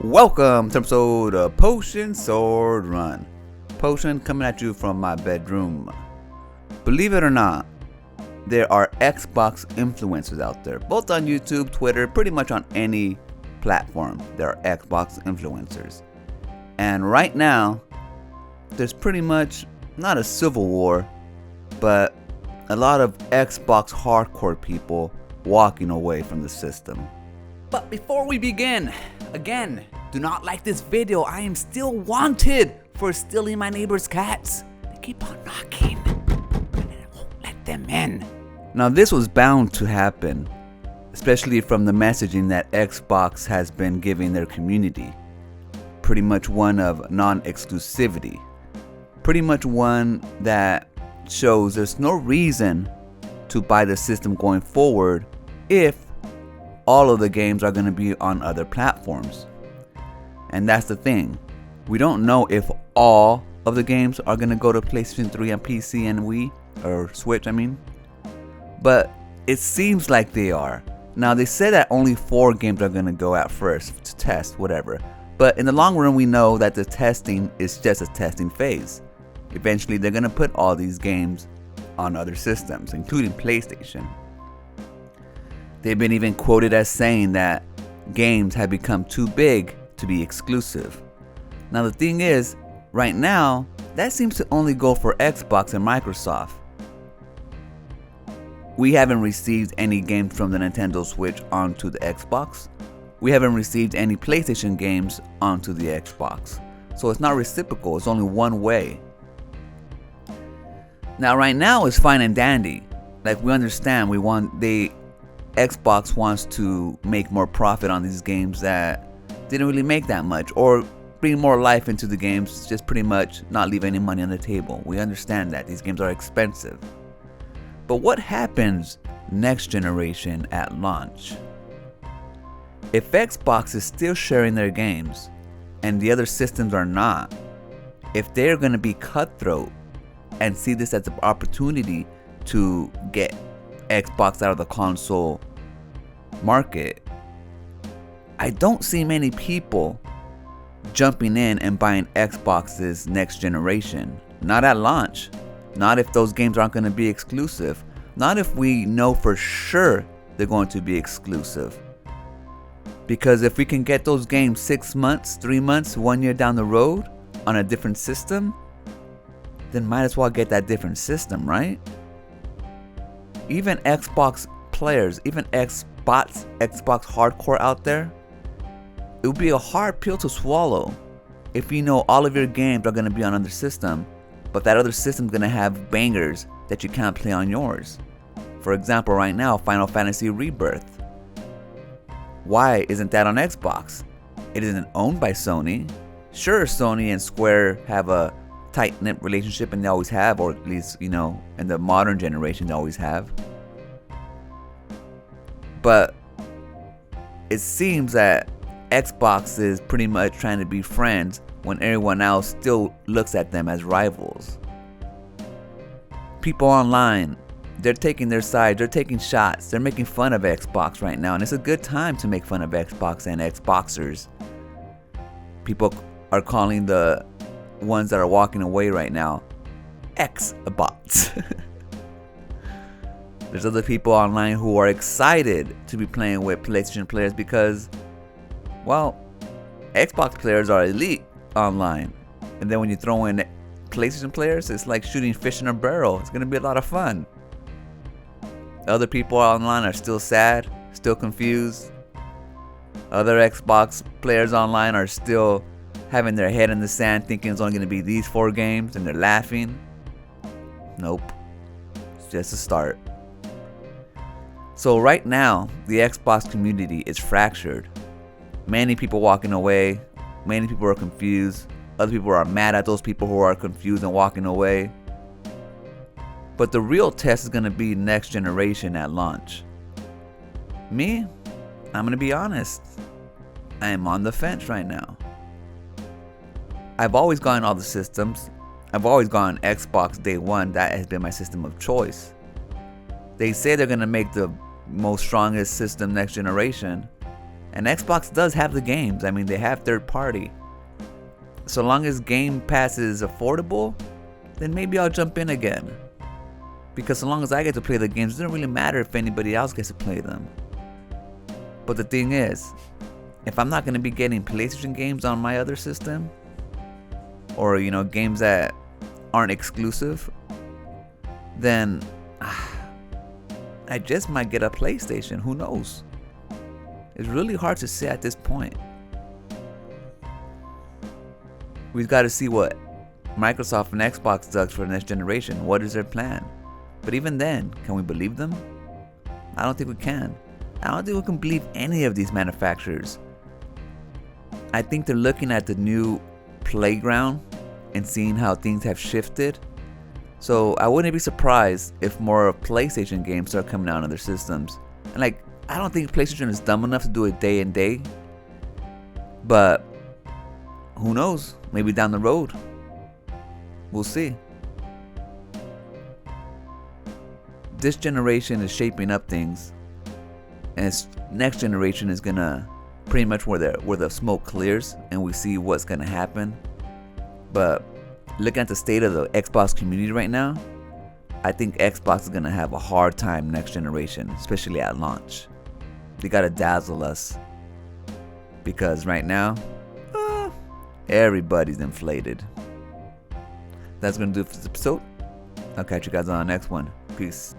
Welcome to episode of Potion Sword Run. Potion coming at you from my bedroom. Believe it or not, there are Xbox influencers out there, both on YouTube, Twitter, pretty much on any platform. There are Xbox influencers. And right now, there's pretty much not a civil war, but a lot of Xbox hardcore people walking away from the system. But before we begin, again, do not like this video. I am still wanted for stealing my neighbor's cats. They keep on knocking, and I won't let them in. Now this was bound to happen, especially from the messaging that Xbox has been giving their community. Pretty much one of non-exclusivity. Pretty much one that shows there's no reason to buy the system going forward if all of the games are going to be on other platforms. And that's the thing. We don't know if all of the games are going to go to PlayStation 3 and PC and Wii, or Switch, I mean. But it seems like they are. Now, they said that only 4 games are going to go at first to test, whatever. But in the long run, we know that the testing is just a testing phase. Eventually, they're going to put all these games on other systems, including PlayStation. They've been even quoted as saying that games have become too big to be exclusive. Now the thing is, right now, that seems to only go for Xbox and Microsoft. We haven't received any games from the Nintendo Switch onto the Xbox. We haven't received any PlayStation games onto the Xbox. So it's not reciprocal, it's only one way. Now right now it's fine and dandy. Like, we understand Xbox wants to make more profit on these games that didn't really make that much, or bring more life into the games, just pretty much not leave any money on the table. We understand that these games are expensive. But what happens next generation at launch? If Xbox is still sharing their games and the other systems are not, if they're going to be cutthroat and see this as an opportunity to get Xbox out of the console market, I don't see many people jumping in and buying Xbox's next generation. Not at launch. Not if those games aren't going to be exclusive. Not if we know for sure they're going to be exclusive. Because if we can get those games 6 months, 3 months, 1 year down the road on a different system, then might as well get that different system, right? Even Xbox players, even Xbox hardcore out there, it would be a hard pill to swallow if you know all of your games are going to be on another system, but that other system is going to have bangers that you can't play on yours. For example, right now, Final Fantasy Rebirth. Why isn't that on Xbox? It isn't owned by Sony. Sure, Sony and Square have a tight-knit relationship, and they always have, or at least, in the modern generation they always have. But it seems that Xbox is pretty much trying to be friends when everyone else still looks at them as rivals. People online, they're taking their side, they're taking shots, they're making fun of Xbox right now, and it's a good time to make fun of Xbox and Xboxers. People are calling the ones that are walking away right now Xbots. There's other people online who are excited to be playing with PlayStation players because, well, Xbox players are elite online. And then when you throw in PlayStation players, it's like shooting fish in a barrel. It's going to be a lot of fun. Other people online are still sad, still confused. Other Xbox players online are still having their head in the sand, thinking it's only going to be these 4 games, and they're laughing. Nope. It's just a start. So right now, the Xbox community is fractured. Many people walking away. Many people are confused. Other people are mad at those people who are confused and walking away. But the real test is going to be next generation at launch. Me, I'm going to be honest. I am on the fence right now. I've always gone all the systems. I've always gone Xbox day one. That has been my system of choice. They say they're going to make the most strongest system next generation. And Xbox does have the games. I mean, they have third party. So long as Game Pass is affordable, then maybe I'll jump in again. Because so long as I get to play the games, it doesn't really matter if anybody else gets to play them. But the thing is, if I'm not going to be getting PlayStation games on my other system, or games that aren't exclusive, then I just might get a PlayStation. Who knows? It's really hard to say at this point. We've got to see what Microsoft and Xbox does for the next generation. What is their plan? But even then, can we believe them? I don't think we can. I don't think we can believe any of these manufacturers. I think they're looking at the new playground and seeing how things have shifted. So I wouldn't be surprised if more PlayStation games start coming out on their systems. And I don't think PlayStation is dumb enough to do it day and day. But who knows? Maybe down the road. We'll see. This generation is shaping up things, and this next generation is gonna pretty much where the smoke clears and we see what's gonna happen. But looking at the state of the Xbox community right now, I think Xbox is gonna have a hard time next generation, especially at launch. They gotta dazzle us, because right now, everybody's inflated. That's gonna do it for this episode. I'll catch you guys on the next one. Peace.